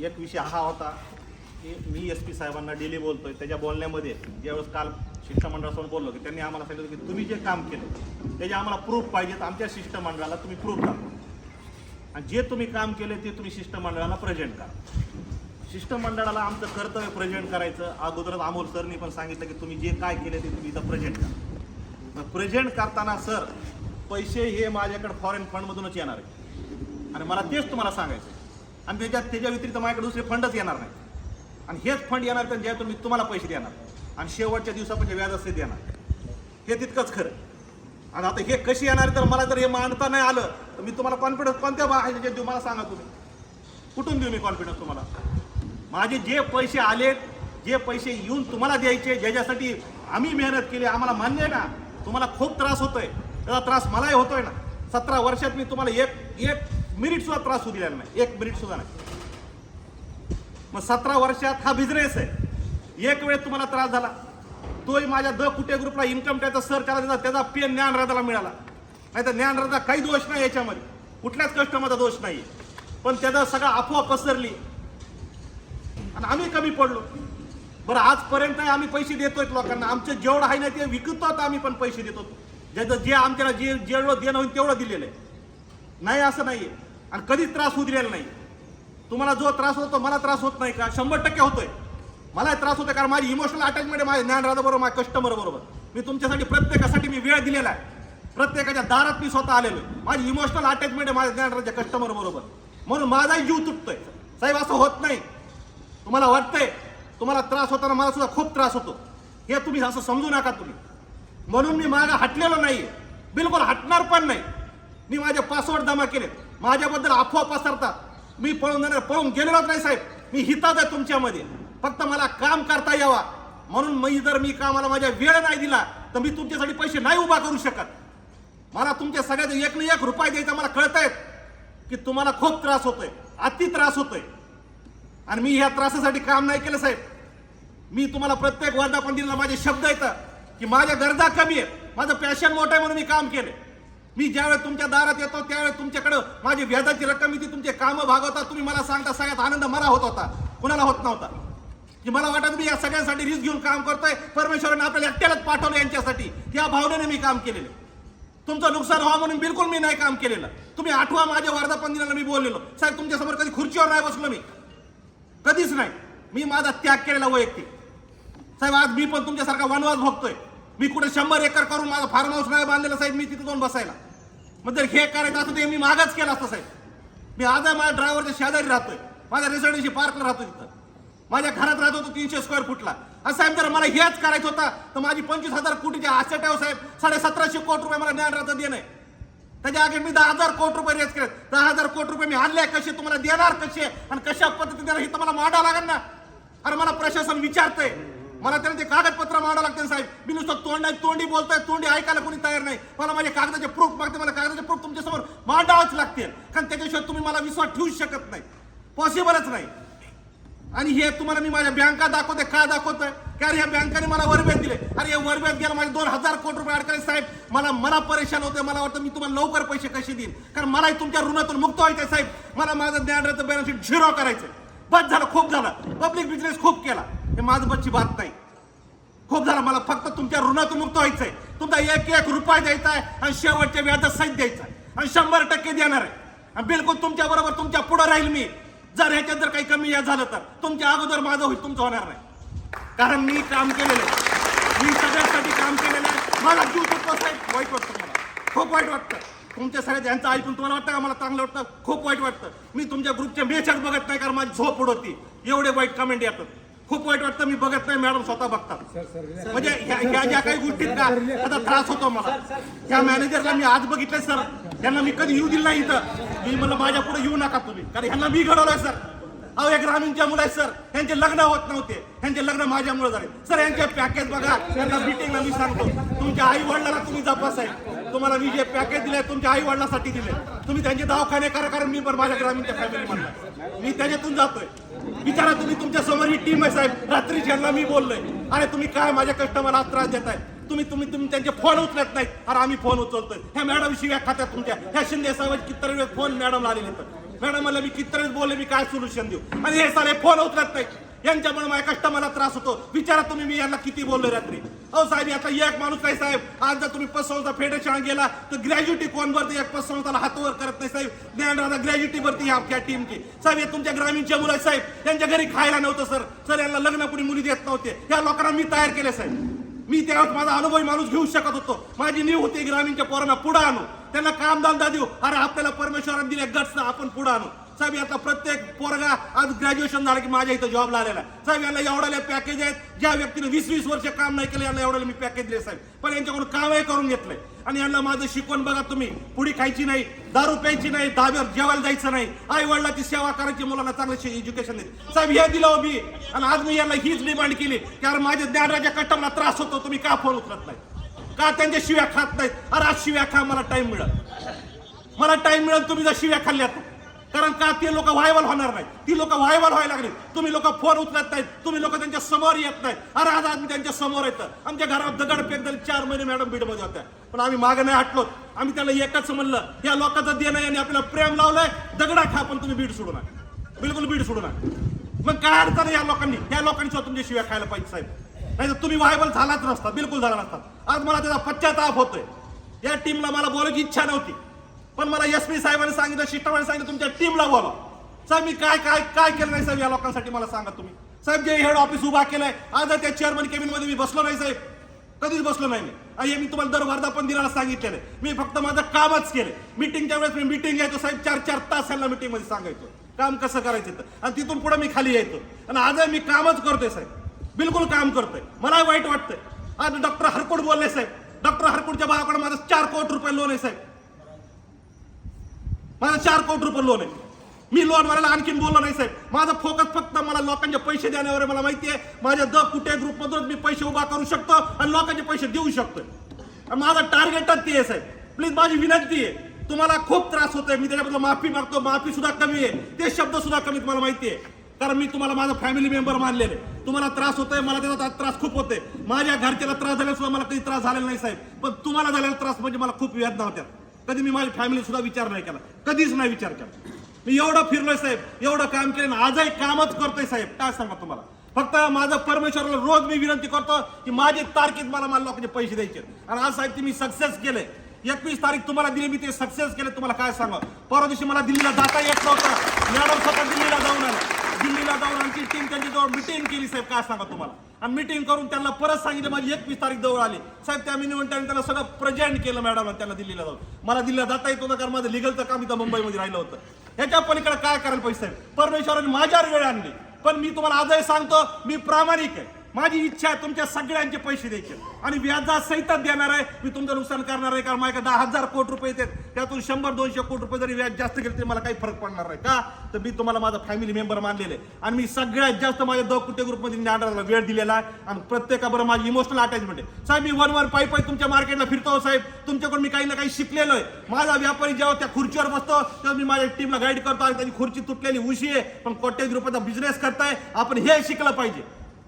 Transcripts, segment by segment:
एक विषय हा होता की मी SP साहेबांना डेली बोलतोय, त्याच्या बोलण्यामध्ये ज्यावेळेस काल शिष्टमंडळासमोर बोललो की त्यांनी आम्हाला सांगितलं की तुम्ही जे काम केलं त्याचे आम्हाला प्रूफ पाहिजेत, आमच्या शिष्टमंडळाला तुम्ही प्रूफ दाखवा आणि जे तुम्ही काम केले ते तुम्ही शिष्टमंडळाला प्रेझेंट करा. शिष्टमंडळाला आमचं कर्तव्य प्रेझेंट करायचं. अगोदरच अमोल सरनी पण सांगितलं की तुम्ही जे काय केले ते तुम्ही इथं प्रेझेंट करा. प्रेझेंट करताना सर पैसे हे माझ्याकडे फॉरेन फंडमधूनच येणार आहे आणि मला तेच तुम्हाला सांगायचं आहे. आणि त्याच्या व्यतिरिक्त माझ्याकडे दुसरे फंडच येणार नाही आणि हेच फंड येणार तर ज्यातून मी तुम्हाला पैसे देणार आणि शेवटच्या दिवसापर्यंत व्याज असे देणार. हे तितकंच खरं. आणि आता हे कशी येणार तर मला जर हे मांडता नाही आलं तर मी तुम्हाला कॉन्फिडन्स कोणत्या ह्याच्यात देऊ मला सांगा. तुम्ही कुठून देऊ मी कॉन्फिडन्स तुम्हाला? माझे जे पैसे आले, जे पैसे येऊन तुम्हाला द्यायचे, ज्याच्यासाठी आम्ही मेहनत केली, आम्हाला मान्य आहे ना. तुम्हाला खूप त्रास होतोय, त्याचा त्रास मलाही होतोय ना. 17 वर्षात मी तुम्हाला एक मिनिट सुद्धा त्रास होऊ दिलेला नाही, 1 मिनिट सुद्धा नाही. मग 17 वर्षात हा बिझनेस आहे. एक वेळ तुम्हाला त्रास झाला, तोही माझ्या द कुटे ग्रुपला इन्कम टॅक्सचा सर करायचा, त्याचा पेन ज्ञानराजाला मिळाला. नाही तर ज्ञानराजा काही दोष नाही याच्यामध्ये, कुठल्याच कस्टमरचा दोष नाही. पण त्याचा सगळा अफवा पसरली आणि आम्ही कमी पडलो. बरं आजपर्यंत आम्ही पैसे देतोय लोकांना, आमचं जेवढं आहे ना ते विकतो, आम्ही पण पैसे देतो. ज्याचं जे आमच्याला जेवढं देणं होईल तेवढं दिलेलं आहे. नाही असं नाहीये आणि कधीच त्रास होऊ दिलेला नाही. तुम्हाला जो त्रास होतो मला त्रास होत नाही का? 100% होतोय. मला त्रास होतोय कारण माझी इमोशनल अटॅचमेंट आहे माझ्या ज्ञानराजा बरोबर, माझ्या कस्टमर बरोबर. मी तुमच्यासाठी प्रत्येकासाठी मी वेळ दिलेला आहे, प्रत्येकाच्या दारात मी स्वतः आलेलो आहे. माझी इमोशनल अटॅचमेंट आहे माझ्या ज्ञानराजा कस्टमर बरोबर, म्हणून माझाही जीव तुटतोय. साहेब असं होत नाही. तुम्हाला वाटतंय तुम्हाला त्रास होताना मला सुद्धा खूप त्रास होतो, हे तुम्ही असं समजू नका तुम्ही. म्हणून मी मागं हटलेलो नाही, बिलकुल हटणार पण नाही. मी माझे पासवर्ड जमा केलेत. माझ्याबद्दल अफवा पसरतात, मी पळून गेलेलोच नाही साहेब. मी हितात आहे तुमच्यामध्ये, फक्त मला काम करता यावा म्हणून. मी कामाला माझ्या वेळ नाही दिला तर मी तुमच्यासाठी पैसे नाही उभा करू शकत. मला तुमच्या सगळ्याचा 1 ना 1 रुपया द्यायचा. मला कळतंय की तुम्हाला खूप त्रास होतोय, अति त्रास होतोय आणि मी ह्या त्रासासाठी काम नाही केलं साहेब. मी तुम्हाला प्रत्येक वर्धापन दिनाला माझे शब्द येतात की माझ्या गरजा कमी आहेत, माझं पॅशन मोठं आहे म्हणून मी काम केलं. मी ज्यावेळेस तुमच्या दारात येतो त्यावेळेस तुमच्याकडं माझी व्याजाची रक्कम येते, तुमचे कामं भागवता. तुम्ही मला सांगता सगळ्यात आनंद मला होत होता, कुणाला होत नव्हता. की मला वाटत मी या सगळ्यांसाठी रिस्क घेऊन काम करतोय. परमेश्वराने आपल्याला एकट्यालाच पाठवलं यांच्यासाठी, या भावनेने मी काम केलेलं. तुमचं नुकसान व्हावं म्हणून बिलकुल मी नाही काम केलेलं. तुम्ही आठवा माझ्या वर्धापन दिनाला मी बोललेलो साहेब, तुमच्यासमोर कधी खुर्चीवर नाही बसलो मी, कधीच नाही. मी माझा त्याग केलेला वैयक्तिक साहेब. आज मी पण तुमच्यासारखा वनवास भोगतोय. मी कुठे 100 एकर करून माझा फार्म हाऊस नाही बांधलेला साहेब, मी तिथे जाऊन बसायला. मग जर हे करायचं असतं ते मी मागच केलं असतं साहेब. मी आज माझ्या ड्रायव्हरच्या शेजारी राहतोय, माझ्या रेसिडेन्सी पार्कला राहतोय, तिथं माझ्या घरात राहत होतो 300 स्क्वेअर फुटला. असं साहेब जर मला हेच करायचं होतं तर माझी 25,000 कोटीच्या asset आहे साहेब. 1750 कोटी रुपये मला ज्ञानराजा देणं आहे. त्याच्या आगे मी 10,000 कोटी रुपये रेस केले. 10,000 कोटी रुपये मी आणले कसे, तुम्हाला देणार कसे आणि कशा पद्धतीने देणार हे तर मला मांडावं लागेल ना. अरे मला प्रशासन विचारतंय, मला त्यांचे कागदपत्र मांडावं लागते साहेब. मी नुसतं तोंडी बोलतोय, तोंडी ऐकायला कोणी तयार नाही. मला माझे कागदाचे प्रूफ मागते, मला कागदाचे प्रूफ तुमच्यासमोर मांडावंच लागते कारण त्याच्याशिवाय तुम्ही मला विश्वास ठेवूच शकत नाही, पॉसिबलच नाही. आणि हे तुम्हाला मी माझ्या बँका दाखवते. का दाखवतोय? कारण ह्या बँकाने मला वरव्याज दिले. अरे या वरव्याज गेला माझे 2,000 कोटी रुपये अडकले साहेब. मला परेशान होते. मला वाटतं मी तुम्हाला लवकर पैसे कसे देईन कारण मलाही तुमच्या ऋणातून मुक्त व्हायचंय साहेब. मला माझं ज्ञानराजाचं बॅलन्स शीट 0 करायचंय. बस झालं, खूप झालं. पब्लिक बिझनेस खूप केला, हे माझं बच्ची बात नाही. खूप झालं. मला फक्त तुमच्या ऋणातून मुक्त व्हायचंय. तुमचा 1 रुपया द्यायचा आहे आणि शेवटच्या व्याजात सहित द्यायचा आहे आणि 100% देणार आहे. आणि बिलकुल तुमच्या बरोबर तुमच्या पुढे राहील मी. जर ह्याच्यात जर काही कमी या झालं तर तुमच्या अगोदर माझं होईल, तुमचं होणार नाही. कारण मी काम केलेलं आहे, मी सगळ्यांसाठी काम केलेलं आहे. मला जीव तुटतो साहेब, वाईट वाटतं मला, खूप वाईट वाटतं. तुमच्या सगळ्या यांचं ऐकून तुम्हाला वाटतं का मला चांगलं वाटतं? खूप वाईट वाटतं. मी तुमच्या ग्रुपच्या मेसेज बघत नाही कारण माझी झोप उडवती, एवढे वाईट कमेंट येतात. खूप वाईट वाटतं. मी बघत नाही, मॅडम स्वतः बघतात. म्हणजे ह्या ज्या काही गोष्टीत का आता त्रास होतो मला. त्या मॅनेजरला मी आज बघितलंय सर, यांना मी कधी येऊ दिलं नाही इथं. मी म्हणलं माझ्या पुढे येऊ नका तुम्ही कारण ह्यांना मी घडवलंय सर. अहो एक ग्रामीणच्या मुलं आहेत सर, यांचे लग्न होत नव्हते, यांचे लग्न माझ्यामुळे झाले सर. यांचे पॅकेज बघा, त्यांना मीटिंगला मी सांगतो तुमच्या आई वडिलांना तुम्ही जपा साहेब. तुम्हाला मी जे पॅकेज दिले तुमच्या आई वडिलांसाठी दिले. तुम्ही त्यांचे दवाखाने करा कारण मी पण माझ्या ग्रामीणच्या फॅमिली म्हणला मी त्याच्यातून जातोय. विचारा तुम्ही, तुमच्या समोर ही टीम आहे साहेब. रात्री ज्यांना मी बोललोय, अरे तुम्ही काय माझ्या कस्टमरला त्रास देताय, तुम्ही त्यांचे फोन उचलत नाहीत. अरे आम्ही फोन उचलतोय. ह्या मॅडम शिव्या खात्यात तुमच्या, ह्या शिंदे साहेब कितीतरी वेळ फोन मॅडमला आलेले तर मॅडम मला मी कितीतरीच बोलले मी काय सोल्युशन देऊ, आणि हे सारे फोन उचलत नाही. यांच्यामुळे माझ्या कस्टमरला त्रास होतो. विचारा तुम्ही मी यांना किती बोललो रात्री. अहो साहेब आता एक माणूस नाही साहेब, आज जर तुम्ही पतसंस्था फेडरेशन गेला तर ग्रॅज्युटी कोण भरते, एक पतसंस्थाला हातवर करत नाही साहेब. ज्ञानराधा ग्रॅज्युटी भरती आपल्या टीमची साहेब. हे तुमच्या ग्रामीणच्या मुलं आहेत साहेब, त्यांच्या घरी खायला नव्हतं सर यांना लग्न कुणी मुली देत नव्हते. या लोकांना मी तयार केले साहेब. मी त्यावेळेस माझा अनुभवी माणूस घेऊ शकत होतो. माझी नीव होती ग्रामीणच्या पोरांना पुढे आणू, त्यांना कामधंदा देऊ. अरे आपल्याला परमेश्वराने दिले गट्स आपण पुढे आणू साहेब. आता प्रत्येक पोरगा आज ग्रॅज्युएशन झालं की माझ्या इथं जॉबला आलेला आहे साहेब. यांना एवढ्याले पॅकेज आहेत, ज्या व्यक्तीने 20-20 वर्ष काम नाही केलं यांना एवढ्याला मी पॅकेज दिले साहेब. पण यांच्याकडून कामही करून घेतलंय. आणि यांना माझं शिकवण बघा तुम्ही, पुडी खायची नाही, दारू प्यायची नाही, धाब्यावर जेवायला जायचं नाही, आई वडिलांची सेवा करायची, मुलांना चांगलं एज्युकेशन देत साहेब. हे दिलं मी, आणि आज मी यांना हीच डिमांड केली की अरे माझ्या ज्ञानराजा कस्टमरला त्रास होतो, तुम्ही का फोन उचलत नाही, का त्यांच्या शिव्या खात नाहीत. अरे आज शिव्या खा, मला टाइम मिळेल तुम्ही जर शिव्या खाल्ल्यात. कारण का ते लोक व्हायबल होणार नाही, ती लोक व्हायबल व्हायला लागली. तुम्ही लोक फोन उचलत नाहीत, तुम्ही लोक त्यांच्या समोर येत नाहीत. अरे आज आम्ही त्यांच्या समोर येतं. आमच्या घरात दगडफेक झाली 4 महिने मॅडम बीडमध्ये होत्या, पण आम्ही मागे नाही हटलो. आम्ही त्याला एकच म्हणलं, या लोकांचं देणं यांनी आपल्याला प्रेम लावलंय, दगडा खा पण तुम्ही बीड सोडू नका, बिलकुल बीड सोडू नका. मग काय अडचण या लोकांनी सुद्धा तुमच्या शिव्या खायला पाहिजे साहेब. नाही तर तुम्ही व्हायबल झालाच नसता, बिलकुल झाला नसता. आज मला त्याचा पश्चाताप होतोय. या टीमला मला बोलायची इच्छा नव्हती, पण मला SP साहेबांनी सांगितलं, शिष्टमंडळाने सांगितलं तुमच्या टीमला बोला. साहेब मी काय काय काय केलं नाही साहेब या लोकांसाठी, मला सांगा तुम्ही. साहेब जे हेड ऑफिस उभा केलंय, आज त्या चेअरमन केबिन मध्ये मी बसलो नाही साहेब, कधीच बसलो नाही मी. हे मी तुम्हाला दर वर्धापन दिनाला सांगितलेलं आहे. मी फक्त माझं कामच केलं. मीटिंगच्या वेळेस मी मीटिंग घ्यायचो साहेब, 4-4 तास यांना मीटिंग मध्ये सांगायचो काम कसं करायचं, आणि तिथून पुढे मी खाली यायचो. आणि आजही मी कामच करतोय साहेब, बिलकुल काम करतोय. मला वाईट वाटतंय. आज डॉक्टर हरकुट बोलले साहेब, डॉक्टर हरकुटच्या भावाकडे माझं 4 कोटी रुपये लोन आहे साहेब. माझं 4 कोटी रुपये लोन आहे. मी लोन मला आणखीन बोललो नाही साहेब. माझं फोकस फक्त मला लोकांचे पैसे देण्यावर. मला माहिती आहे माझ्या कुठे ग्रुपमधून मी पैसे उभा करू शकतो आणि लोकांचे पैसे देऊ शकतो. माझं टार्गेटच ते आहे साहेब. प्लीज माझी विनंती आहे, तुम्हाला खूप त्रास होतोय, मी त्याच्याबद्दल माफी मागतो. माफी सुद्धा कमी आहे, ते शब्द सुद्धा कमी, मला माहिती आहे. कारण मी तुम्हाला माझा फॅमिली मेंबर मानलेले. तुम्हाला त्रास होतोय, मला त्याचा त्रास खूप होते. माझ्या घरच्याला त्रास झाला सुद्धा मला कधी त्रास झालेला नाही साहेब. पण तुम्हाला झालेला त्रास म्हणजे मला खूप वेदना होत्या. कधी मी माझ्या फॅमिली सुद्धा विचार नाही केला, कधीच नाही विचार केला. मी एवढं फिरलोय साहेब, एवढं काम केलं, आजही कामच करतोय साहेब. काय सांगा तुम्हाला. फक्त माझं परमेश्वराला रोज मी विनंती करतो की माझी तारखेत मला लोकांचे पैसे द्यायचे. आणि आज साहेब मी सक्सेस केले. 21 तारीख तुम्हाला दिली, मी ते सक्सेस केले. तुम्हाला काय सांगा, परवा दिवशी मला दिल्लीला जाता येत नव्हतं. मॅडम स्वतः दिल्लीला जाऊन आला. दिल्लीला जाऊन आमची टीम त्यांच्याजवळ मिटिंग केली साहेब. काय सांगा तुम्हाला. आणि मिटिंग करून त्यांना परत सांगितलं माझी 21 तारीख जवळ आली साहेब. त्या मिनिमंटाने त्यांना सगळं प्रेझेंट केलं मॅडमला. त्यांना दिल्लीला जाऊन, मला दिल्लीला जाता येत होतं कारण माझं लिगलचं काम इथं मुंबईमध्ये राहिलं होतं. ह्याच्या पलीकडे काय करायला पाहिजे साहेब. परमेश्वराने माझ्यावर वेळ आणली. पण मी तुम्हाला आजही सांगतो, मी प्रामाणिक आहे. माझी इच्छा आहे तुमच्या सगळ्यांचे पैसे द्यायचे आणि व्याजासहित देणार आहे. मी तुमचं नुकसान करणार आहे. कारण माझ्याकडे 10,000 कोटी रुपये येतात, त्यातून 100-200 कोटी रुपये जरी व्याज जास्त गेले तरी मला काही फरक पडणार नाही. का तर मी तुम्हाला माझा फॅमिली मेंबर मानलेले आहे. आणि मी सगळ्यात जास्त माझ्या कुठे ग्रुपमध्ये ज्ञानराजाला वेळ दिलेला आहे. आणि प्रत्येकाबरोबर माझी इमोशनल अटॅचमेंट आहे साहेब. मी वन पायी तुमच्या मार्केटला फिरतो साहेब. तुमच्याकडून मी काही ना काही शिकलेलो आहे. माझा व्यापारी जेव्हा त्या खुर्चीवर बसतो तेव्हा मी माझ्या टीमला गाईड करतो. आणि त्याची खुर्ची तुटलेली उशी आहे, पण कोट्यवधी रुपयाचा बिझनेस करताय आपण, हे शिकलं पाहिजे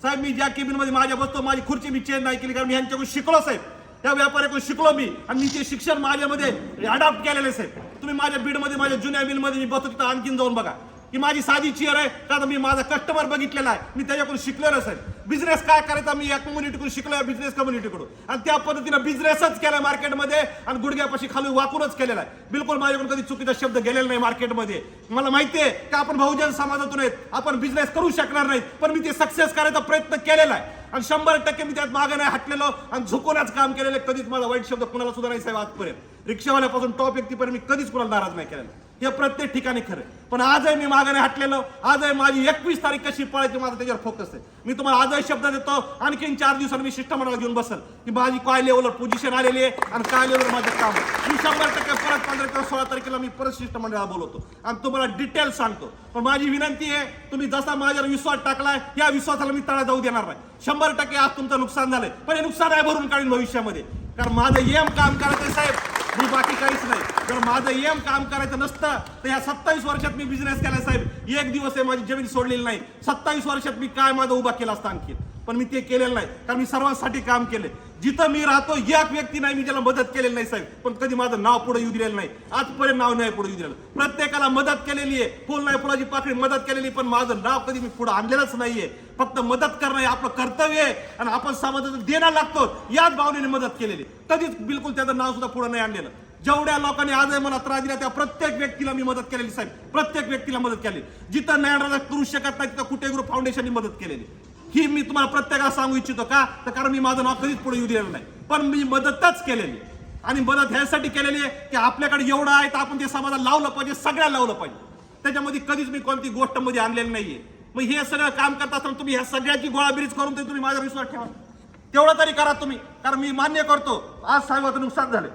साहेब. मी ज्या केबिन मध्ये माझ्या बसतो, माझी खुर्ची मी चेंज नाही केली कारण मी यांच्याकडून शिकलो साहेब. त्या व्यापाऱ्याकडून शिकलो मी, आणि मी ते शिक्षण माझ्यामध्ये अडॉप्ट केलेले साहेब. तुम्ही माझ्या बीडमध्ये माझ्या जुन्या मिलमध्ये मी बसतो, तिथं आणखीन जाऊन बघा की माझी साधी चेअर आहे. का मी माझा कस्टमर बघितलेला आहे, मी त्याच्याकडून शिकलेलो साहेब. बिझनेस काय करायचा मी या कम्युनिटीकडून शिकलोय, बिझनेस कम्युनिटीकडून. आणि त्या पद्धतीनं बिझनेसच केलाय मार्केटमध्ये आणि गुडघ्यापाशी खाली वाकूनच केलेला आहे. बिलकुल माझ्याकडून कधी चुकीचा शब्द गेलेला नाही मार्केटमध्ये. मला माहिती आहे की आपण बहुजन समाजातून आहेत, आपण बिझनेस करू शकणार नाही, पण मी ते सक्सेस करायचा प्रयत्न केलेला आहे. आणि 100% मी त्यात मागे नाही हटलेलो आणि झुकूनच काम केलेलं. कधीच माझा वाईट शब्द कुणाला सुद्धा नाही साहेब आजपर्यंत. रिक्षावाल्यापासून टॉप व्यक्तीपर्यंत मी कधीच कुणाला नाराज नाही केलेला. हे प्रत्येक ठिकाणी खरं. पण आजही मी मागे नाही हटलेलो. आजही माझी 21 तारीख कशी पळायची माझा त्याच्यावर फोकस आहे. मी तुम्हाला आजही शब्द देतो, आणखीन 4 दिवसांनी मी शिष्टमंडळाला घेऊन बसेल की माझी काय लेवलवर पोझिशन आलेली आहे आणि काय लेवलवर माझं काम आहे. मी 100% परत 15 किंवा 16 तारखेला मी परत शिष्टमंडळाला बोलवतो आणि तुम्हाला डिटेल सांगतो. पण माझी विनंती आहे, तुम्ही जसा माझ्यावर विश्वास टाकलाय या विश्वासाला मी तडा जाऊ देणार नाही. 100% आज तुमचं नुकसान झालंय, पण हे नुकसान आहे भरून काढीन भविष्यामध्ये. कारण माझं एम काम करायचं साहेब, मी बाकी काहीच नाही. जर माझं एम काम करायचं नसतं तर ह्या 27 वर्षात मी बिझनेस केलाय साहेब. एक दिवस आहे माझी जमीन सोडलेली नाही. 27 वर्षात मी काय माझं उभा केला असता आणखी, पण मी ते केलेलं नाही. कारण मी सर्वांसाठी काम केले. जिथं मी राहतो एक व्यक्ती नाही मी ज्याला मदत केलेली नाही साहेब, पण कधी माझं नाव पुढे येऊ दिलेलं नाही, आजपर्यंत नाव नाही पुढे येऊ दिलेलं. प्रत्येकाला मदत केलेली आहे, फुल नाही फुलाची पाकळी मदत केलेली, पण माझं नाव कधी मी पुढे आणलेलंच नाहीये. फक्त मदत करणं हे आपलं कर्तव्य आहे आणि आपण समाजाचं देणं लागतो याच भावनेने मदत केलेली, कधीच बिलकुल त्याचं नाव सुद्धा पुढे नाही आणलेलं. जेवढ्या लोकांनी आजही मला त्रास दिला त्या प्रत्येक व्यक्तीला मी मदत केलेली साहेब, प्रत्येक व्यक्तीला मदत केली. जिथं ज्ञानराजा करू शकत नाही तिथं कुठे ग्रुप फाउंडेशननी मदत केलेली. ही मी तुम्हाला प्रत्येकाला सांगू इच्छितो का, तर कारण मी माझं नाव कधीच पुढे येऊ दिलेलं नाही, पण मी मदतच केलेली. आणि मदत ह्यासाठी केलेली आहे की आपल्याकडे एवढं आहे तर आपण ते समाजाला लावलं पाहिजे, सगळ्याला लावलं पाहिजे. त्याच्यामध्ये कधीच मी कोणती गोष्ट मध्ये आणलेली नाहीये. मग हे सगळं काम करत असताना तुम्ही ह्या सगळ्याची गोळाबेरीज करून तुम्ही माझ्यावर विश्वास ठेवा, तेवढं तरी करा तुम्ही. कारण मी मान्य करतो आज साहेबाचं नुकसान झालं,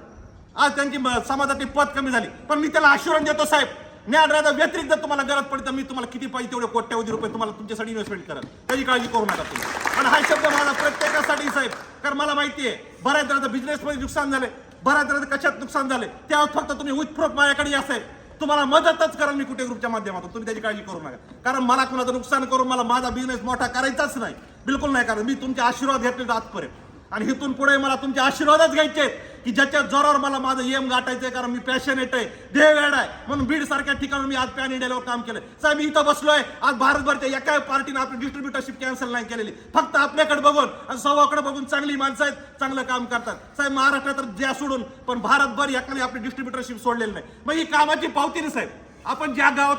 आज त्यांची समाजाची पद कमी झाली, पण मी त्याला आश्वासन देतो साहेब, ज्ञानराजा व्यतिरिक्त तुम्हाला गरज पडली तर मी तुम्हाला किती पाहिजे तेवढे कोट्यावधी रुपये तुम्हाला तुमच्यासाठी इन्व्हेस्टमेंट करेल, त्याची काळजी करू नका तुम्ही. आणि हा शब्द माझा प्रत्येकासाठी साहेब, कारण मला माहिती आहे बऱ्याच जणांचं बिझनेसमध्ये नुकसान झाले, बऱ्याच जणांचं कशात नुकसान झाले, त्यावर फक्त तुम्ही उत्प्रोत माझ्याकडे या साहेब, तुम्हाला मदतच करेल मी कुठे ग्रुपच्या माध्यमातून, तुम्ही त्याची काळजी करू नका. कारण मला कुणाचं नुकसान करून मला माझा बिझनेस मोठा करायचाच नाही, बिलकुल नाही. कारण मी तुमचे आशीर्वाद घेतले आजपर्यंत आणि इथून पुढे मला तुमचे आशीर्वादच घ्यायचे आहेत की ज्याच्या जोरावर मला माझं एम गाठायचंय. कारण मी पॅशनेट आहे, देववेड आहे, म्हणून बीड सारख्या ठिकाणी मी आज पॅन इंडियावर काम केलं साहेब. मी इथं बसलोय आज, भारतभरच्या एका पार्टीने आपली डिस्ट्रीब्युटरशिप कॅन्सल नाही केलेली, फक्त आपल्याकडे बघून आणि सव्वाकडे बघून. चांगली माणसं आहेत, चांगलं काम करतात साहेब. महाराष्ट्रात तर द्या सोडून, पण भारतभर एकाने आपली डिस्ट्रीब्युटरशिप सोडलेली नाही. मग ही कामाची पावती नाही साहेब. आपण ज्या गावात